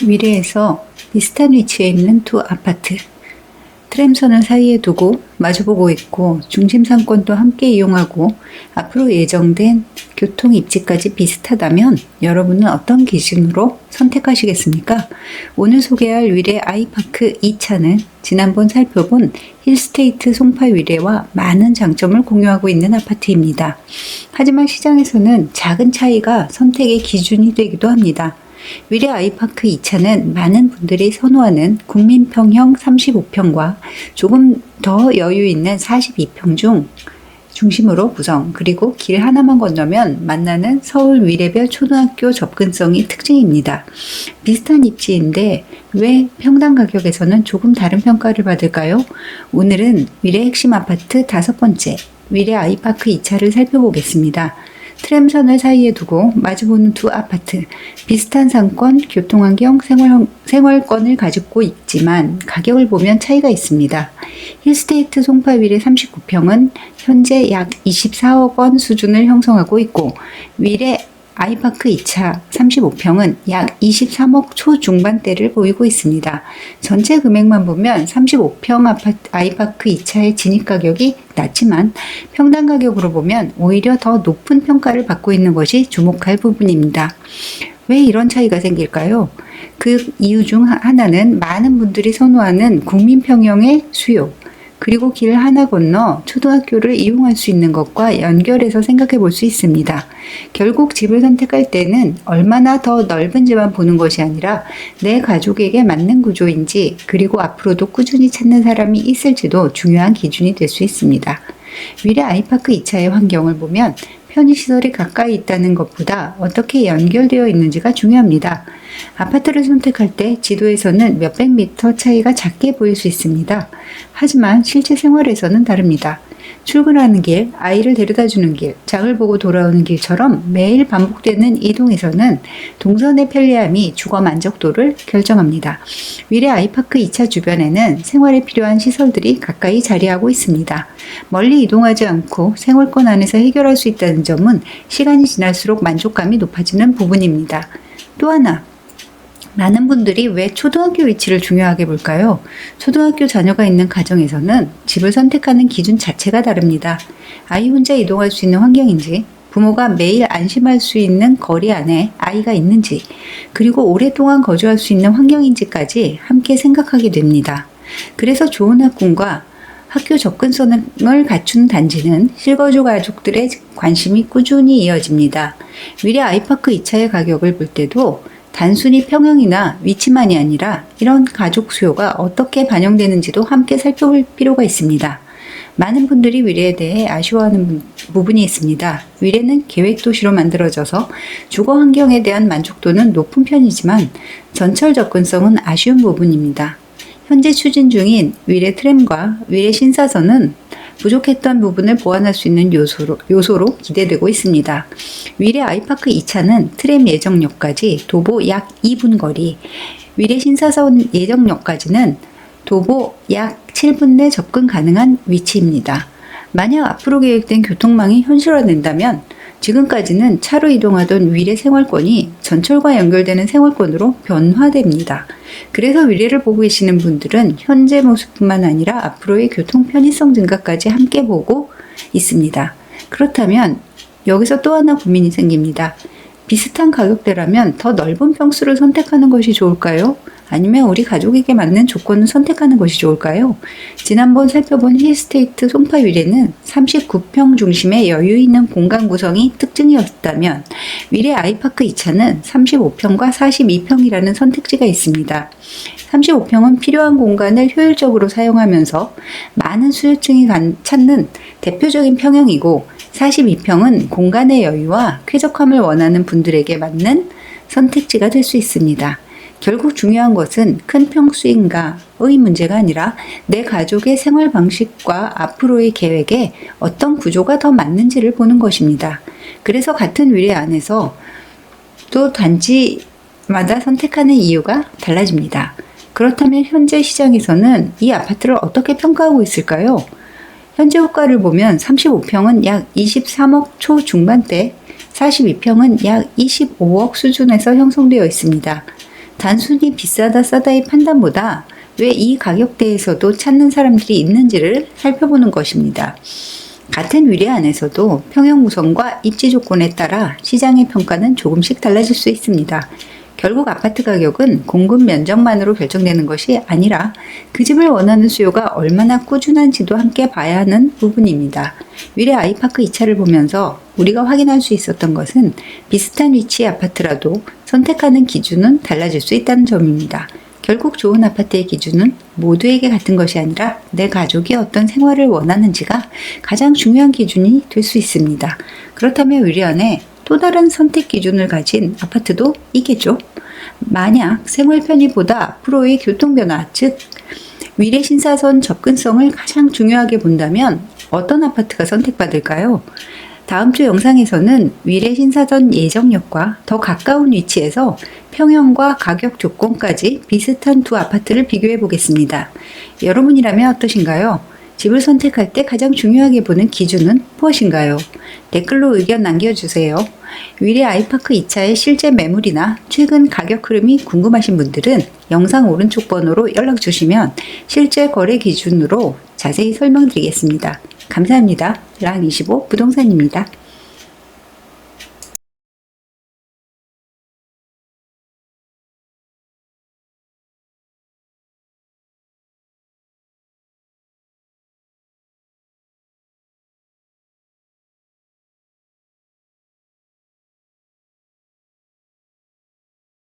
위례에서 비슷한 위치에 있는 두 아파트. 트램선을 사이에 두고 마주보고 있고 중심 상권도 함께 이용하고 앞으로 예정된 교통 입지까지 비슷하다면 여러분은 어떤 기준으로 선택하시겠습니까? 오늘 소개할 위례 아이파크 2차는 지난번 살펴본 힐스테이트 송파 위례와 많은 장점을 공유하고 있는 아파트입니다. 하지만 시장에서는 작은 차이가 선택의 기준이 되기도 합니다. 위례 아이파크 2차는 많은 분들이 선호하는 국민평형 35평과 조금 더 여유 있는 42평 중 중심으로 구성, 그리고 길 하나만 건너면 만나는 서울 위례별 초등학교 접근성이 특징입니다. 비슷한 입지인데 왜 평당 가격에서는 조금 다른 평가를 받을까요? 오늘은 위례 핵심 아파트 5번째, 위례 아이파크 2차를 살펴보겠습니다. 트램선을 사이에 두고 마주보는 두 아파트, 비슷한 상권, 교통환경, 생활권을 가지고 있지만 가격을 보면 차이가 있습니다. 힐스테이트 송파 위례 39평은 현재 약 24억 원 수준을 형성하고 있고 위례 아이파크 2차 35평은 약 23억 초중반대를 보이고 있습니다. 전체 금액만 보면 35평 아이파크 2차의 진입 가격이 낮지만 평당 가격으로 보면 오히려 더 높은 평가를 받고 있는 것이 주목할 부분입니다. 왜 이런 차이가 생길까요? 그 이유 중 하나는 많은 분들이 선호하는 국민평형의 수요, 그리고 길 하나 건너 초등학교를 이용할 수 있는 것과 연결해서 생각해 볼 수 있습니다. 결국 집을 선택할 때는 얼마나 더 넓은 집만 보는 것이 아니라 내 가족에게 맞는 구조인지, 그리고 앞으로도 꾸준히 찾는 사람이 있을지도 중요한 기준이 될 수 있습니다. 위례 아이파크 2차의 환경을 보면 편의시설이 가까이 있다는 것보다 어떻게 연결되어 있는지가 중요합니다. 아파트를 선택할 때 지도에서는 몇백 미터 차이가 작게 보일 수 있습니다. 하지만 실제 생활에서는 다릅니다. 출근하는 길, 아이를 데려다주는 길, 장을 보고 돌아오는 길처럼 매일 반복되는 이동에서는 동선의 편리함이 주거 만족도를 결정합니다. 위례 아이파크 2차 주변에는 생활에 필요한 시설들이 가까이 자리하고 있습니다. 멀리 이동하지 않고 생활권 안에서 해결할 수 있다는 점은 시간이 지날수록 만족감이 높아지는 부분입니다. 또 하나, 많은 분들이 왜 초등학교 위치를 중요하게 볼까요? 초등학교 자녀가 있는 가정에서는 집을 선택하는 기준 자체가 다릅니다. 아이 혼자 이동할 수 있는 환경인지, 부모가 매일 안심할 수 있는 거리 안에 아이가 있는지, 그리고 오랫동안 거주할 수 있는 환경인지까지 함께 생각하게 됩니다. 그래서 좋은 학군과 학교 접근성을 갖춘 단지는 실거주 가족들의 관심이 꾸준히 이어집니다. 위례 아이파크 2차의 가격을 볼 때도 단순히 평형이나 위치만이 아니라 이런 가족 수요가 어떻게 반영되는지도 함께 살펴볼 필요가 있습니다. 많은 분들이 위례에 대해 아쉬워하는 부분이 있습니다. 위례는 계획도시로 만들어져서 주거 환경에 대한 만족도는 높은 편이지만 전철 접근성은 아쉬운 부분입니다. 현재 추진 중인 위례 트램과 위례 신사선은 부족했던 부분을 보완할 수 있는 요소로 기대되고 있습니다. 위례 아이파크 2차는 트램 예정역까지 도보 약 2분 거리, 위례 신사선 예정역까지는 도보 약 7분 내 접근 가능한 위치입니다. 만약 앞으로 계획된 교통망이 현실화된다면 지금까지는 차로 이동하던 위례 생활권이 전철과 연결되는 생활권으로 변화됩니다. 그래서 위례를 보고 계시는 분들은 현재 모습뿐만 아니라 앞으로의 교통 편의성 증가까지 함께 보고 있습니다. 그렇다면 여기서 또 하나 고민이 생깁니다. 비슷한 가격대라면 더 넓은 평수를 선택하는 것이 좋을까요? 아니면 우리 가족에게 맞는 조건을 선택하는 것이 좋을까요? 지난번 살펴본 힐스테이트 송파 위례는 39평 중심의 여유 있는 공간 구성이 특징이었다면 위례 아이파크 2차는 35평과 42평이라는 선택지가 있습니다. 35평은 필요한 공간을 효율적으로 사용하면서 많은 수요층이 찾는 대표적인 평형이고 42평은 공간의 여유와 쾌적함을 원하는 분들에게 맞는 선택지가 될 수 있습니다. 결국 중요한 것은 큰 평수인가의 문제가 아니라 내 가족의 생활 방식과 앞으로의 계획에 어떤 구조가 더 맞는지를 보는 것입니다. 그래서 같은 위례 안에서 또 단지마다 선택하는 이유가 달라집니다. 그렇다면 현재 시장에서는 이 아파트를 어떻게 평가하고 있을까요? 현재 호가를 보면 35평은 약 23억 초중반대, 42평은 약 25억 수준에서 형성되어 있습니다. 단순히 비싸다 싸다의 판단보다 왜 이 가격대에서도 찾는 사람들이 있는지를 살펴보는 것입니다. 같은 위례 안에서도 평형 구성과 입지 조건에 따라 시장의 평가는 조금씩 달라질 수 있습니다. 결국 아파트 가격은 공급 면적만으로 결정되는 것이 아니라 그 집을 원하는 수요가 얼마나 꾸준한지도 함께 봐야 하는 부분입니다. 위례 아이파크 2차를 보면서 우리가 확인할 수 있었던 것은 비슷한 위치의 아파트라도 선택하는 기준은 달라질 수 있다는 점입니다. 결국 좋은 아파트의 기준은 모두에게 같은 것이 아니라 내 가족이 어떤 생활을 원하는지가 가장 중요한 기준이 될 수 있습니다. 그렇다면 위례 안에 또 다른 선택 기준을 가진 아파트도 있겠죠. 만약 생활 편의보다 앞으로의 교통 변화, 즉 위례 신사선 접근성을 가장 중요하게 본다면 어떤 아파트가 선택받을까요? 다음 주 영상에서는 위례 신사선 예정역과 더 가까운 위치에서 평형과 가격 조건까지 비슷한 두 아파트를 비교해 보겠습니다. 여러분이라면 어떠신가요? 집을 선택할 때 가장 중요하게 보는 기준은 무엇인가요? 댓글로 의견 남겨주세요. 위례 아이파크 2차의 실제 매물이나 최근 가격 흐름이 궁금하신 분들은 영상 오른쪽 번호로 연락 주시면 실제 거래 기준으로 자세히 설명드리겠습니다. 감사합니다. 랑25 부동산입니다.